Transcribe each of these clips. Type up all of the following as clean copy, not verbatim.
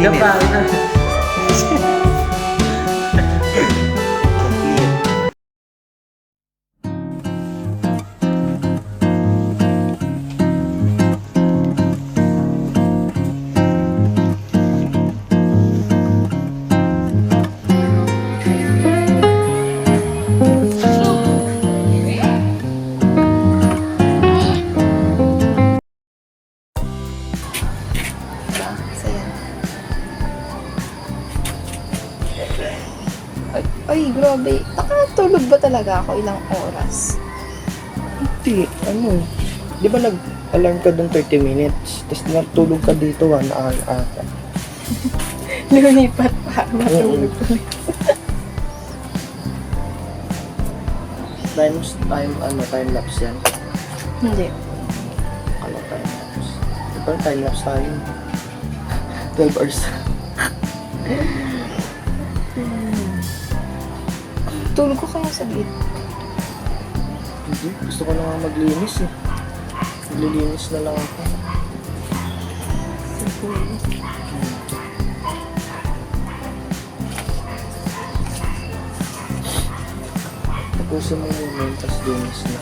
mainit. Saya. Ay, grabe. Nakatulog ba talaga ako ilang oras? Hindi, di ba nag-alarm ka doon 30 minutes, tapos natulog ka dito 1 hour ata. Lumipat pa. Matulog ulit. Time lapse yan. Hindi. Ano time lapse? Diba time lapse tayo? 12 hours. Tulog ko kaya sa bed. Hindi, gusto ko na nga maglinis eh. Maglilinis na lang ako. Tapusin mo muna, tapos linis na.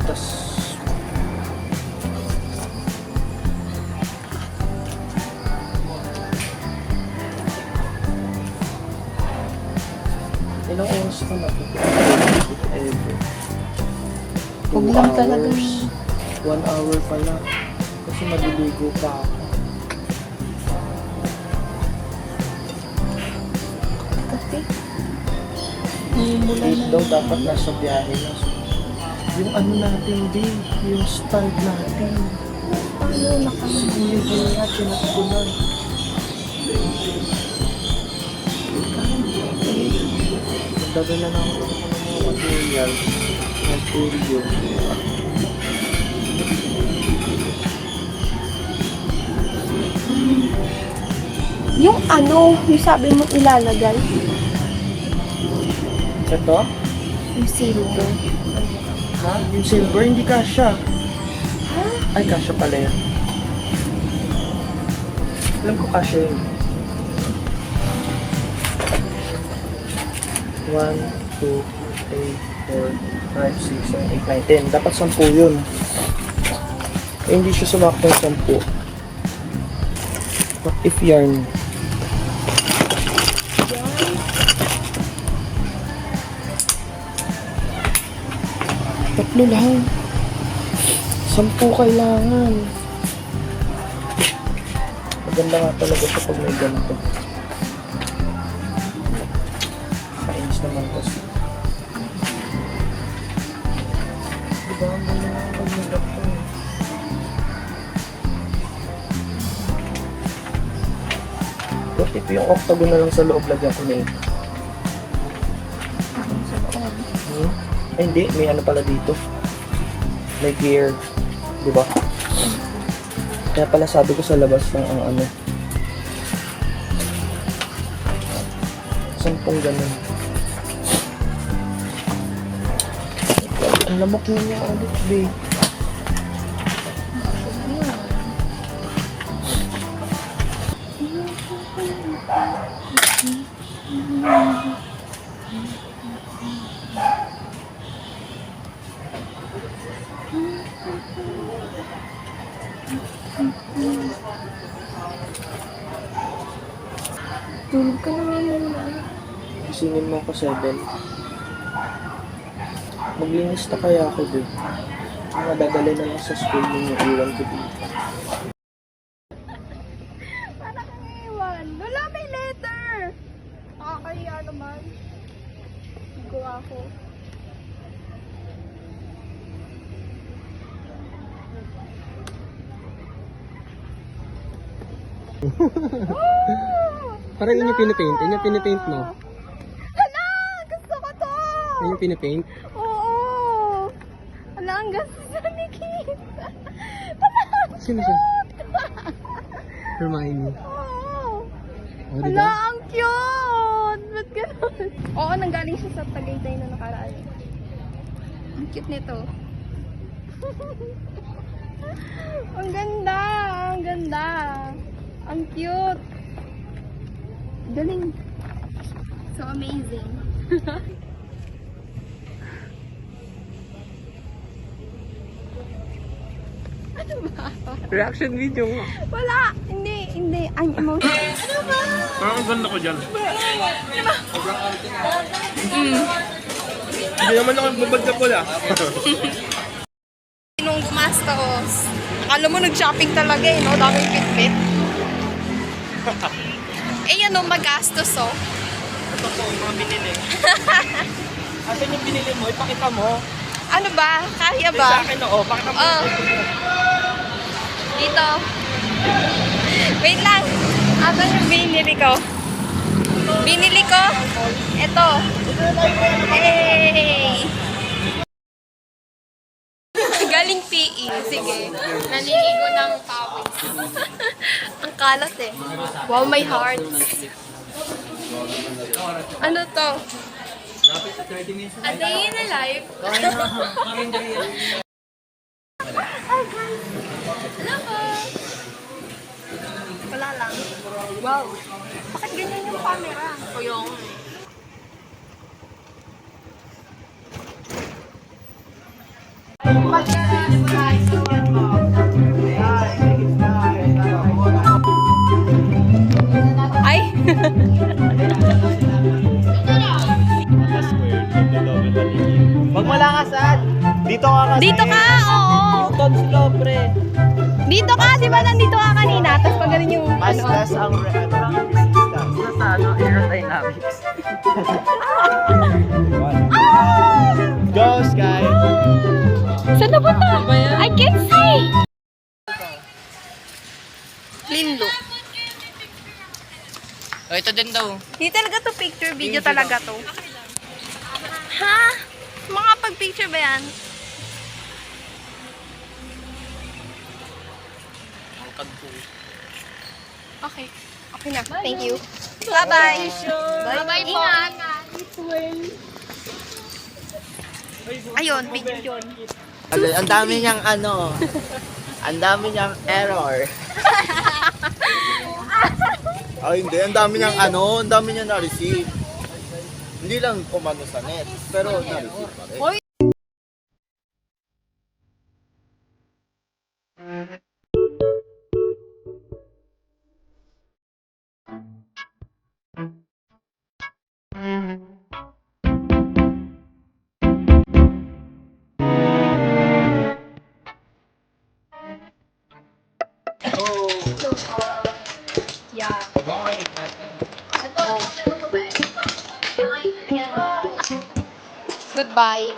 Tapos ilang oras ka na ito? Huwag lang talaga. 1 hour pala. Kasi maliligo pa ako. Kasi, mula na. Daw dapat nasa biyahe na. Yung natin din, yung stand natin. Ano, Sige, yun nga, tinatpunan. Dadala na ako ng mga materials. Material. Yung sabi mo ilalagay. Ito? Yung silver. Ha? Yung silver, hindi kasha. Ay, kasha pala yan. Alam ko kasha yun. 1, 2, 3, 4, 5, 6, 7, 8, 9, 10. Dapat 10 yun. Eh, hindi siya sumakto yung 10. What if yarn? Tatlo lang. 10 kailangan. Maganda nga talaga siya pag may ganito. Kainis naman kasi. Diba ang ganda nga pag may ganito eh. What if yung octagon na lang sa loob lagyan ko na ito? Ay, hindi. May pala dito. May gear. Diba? Kaya pala sabi ko sa labas lang ang 10 ganun. Ang lamok na niya ulit, babe. Tulog ka na muna. Isingin mo ko 7. Maglinis na kaya ako, babe. Madadali na lang sa school yung iwan ko dito. Para kang iwan. Wala, may letter. Nakakahiya naman. Gawa ko. Parang yun yung pinipaint. Yun yung pinipaint mo. Hala! Gusto ko to! Yun yung pinipaint. Oo! Hala, ang gastos na ni Kit. Hala! Sino siya? Hermione. Oo! O, Hala, diba? ang cute! Ba't ganun? Oo, nanggaling siya sa Tagaytay na nakaraan. Ang cute nito. Ang ganda! Ang ganda! Ang cute! Galing! So amazing! Ano ba? Reaction video mo. Wala! Hindi. I'm emotional. Ano ba? Parang ang ganda ko dyan. Hindi naman ako babad na pula. Nung gumastos, akala mo nag-shopping talaga eh, no? Daming Fitbit. Eh yan o, magastos oh. Ito po, mga binili. Asan yung binili mo? Ipakita mo. Ano ba? Kaya Sa ba? akin, oo. Pakita mo. Oh. Dito. Wait lang. Asan yung binili ko? Binili ko? Ito. Hey! Galing PE. Sige. Naliligo ng pawis. Ang kalat eh. Wow, my heart. Ano to? A day in a life. Hello po. Wala lang. Wow. Bakit ganyan yung camera? O yung... Ay! Wag mo lang asad. Dito ka kasi. Dito ka! Oo! Ton sila, pre. Dito ka! Di ba nandito ka kanina? Tapos pag ganun yung... Mas less ang resistance. Sa aerodynamics. Go, Sky. Saan na punta? I can see! Clean look. Oh, ito din daw. Hindi talaga to picture, video talaga to. Ha? Mga pag-picture ba yan? Okay. Okay na. Thank you. Bye-bye. Bye-bye po. Ayun, video yun. Ang dami niyang ang dami niyang error. Ay, hindi. Ang dami niyang ang dami niyang na-receive. Hindi lang kumano sa net, pero na-receive pa rin. Yeah. Goodbye.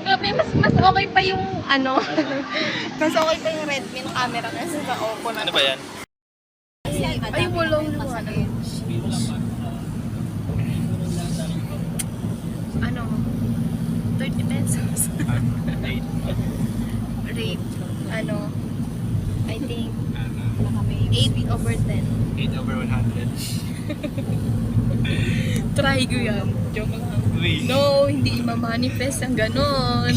Grabe, mas okay pa yung mas okay pa yung Redmi ng camera kasi sa Oppo na. Ano ba yan? Ay, walang ano. Ano? 30 pesos. Rate. I think 8 over 10. 8 over 100. Try ko yan. Joke lang. Uy. No, hindi ma-manifest ang ganon.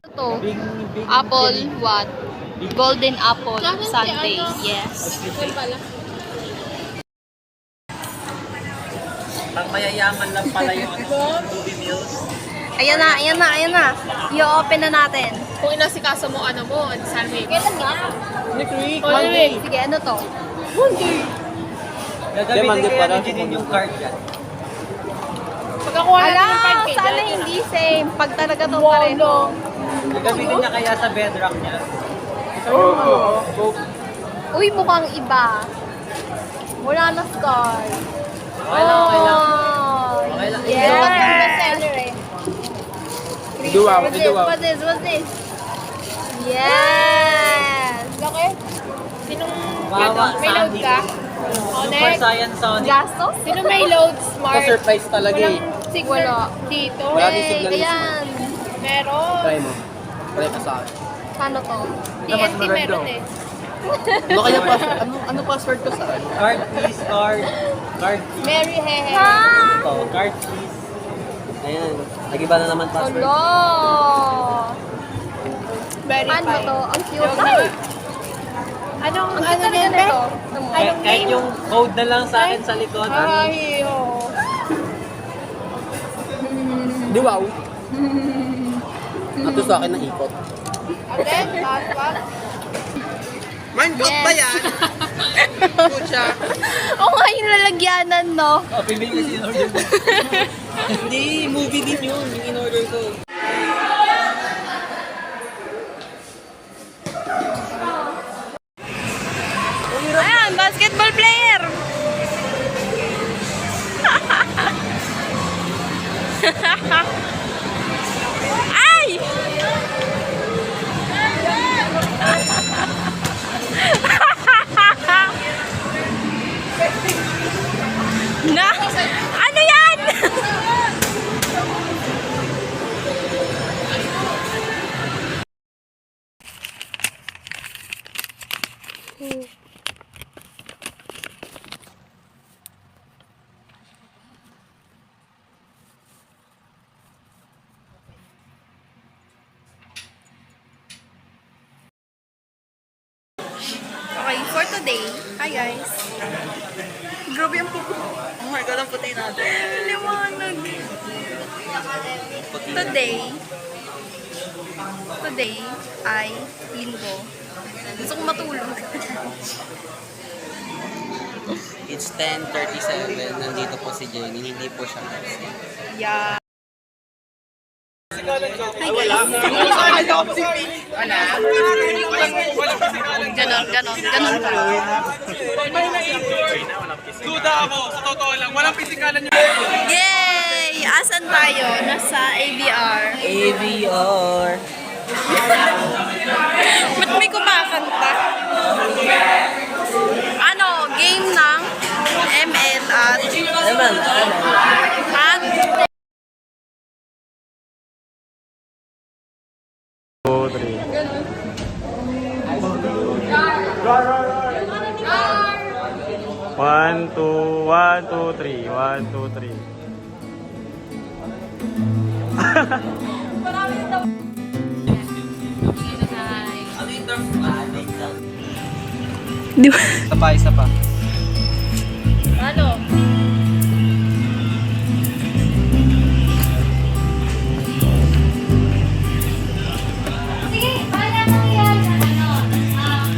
Ito, apple what? Golden apple sundae. Yes. Pang mayayaman lang pala yung movie meals. Ayan na. I-open na natin. Kung inasikaso mo, Sunday. Kailan nga? Next week. Sige, ano to? Gagamitin kaya ni Janine yung card yan. Pagkakuha natin Ala, yung 5K. sana hindi same. Pag talaga to pareho. Gagamitin niya kaya sa bedrock niya. Uy, mukhang iba. Wala na scar. Okay lang. Okay lang. Yes! Duwaw, What's this? Yes! Laki. Sinong Wawa, may load Sandy. ka? Super Saiyan Sonic. Gastos? Sino may load? Smart. surprise talaga Walang signal dito. Wala din signal yung Ayan. Meron. mo. Try ka sa akin. Paano to? TNT meron eh. Ano kaya password? Ano password ko sa akin? Card please, card. Card please. Mary Hehe. Ha? Ito, card please. Ayan, nag-iba na naman password. Hello! Verify. Ano to? Ang cute. Yung Ay! Anong, Ang ano cute talaga din, nito. Anong Kahit name? yung code na lang sa akin sa likod. Ay, oo. Di wow. Ato sa akin na ikot. Ate, passport. Mindfuck ba yan? Pucha. Oo nga yung lalagyanan, no? Oh, pibili kasi in-order ko. Hindi, movie din yun, yung in-order ko. Ayan, basketball player! Ay! Na? Ano yan? Okay, for today, hi guys. Grabe ang pupo. Oh my God, ang puti natin. Liwanag. Today ay linggo. Gusto kong matulog. It's 10:37, nandito po si Jenny, hindi po siya kasi. Yeah. Ganon. Duda ako, sa totoo lang. Walang pisikalan yung... Yay! Asan tayo? Nasa ABR. AVR. Ba't may kumakanta? Ano? Game ng ML at... Naman, At... 1, 2, 1, 2, 3. 1, 2, 3. Isa pa. Ano? Sige, bahala na yan. Sasabihin ko na parang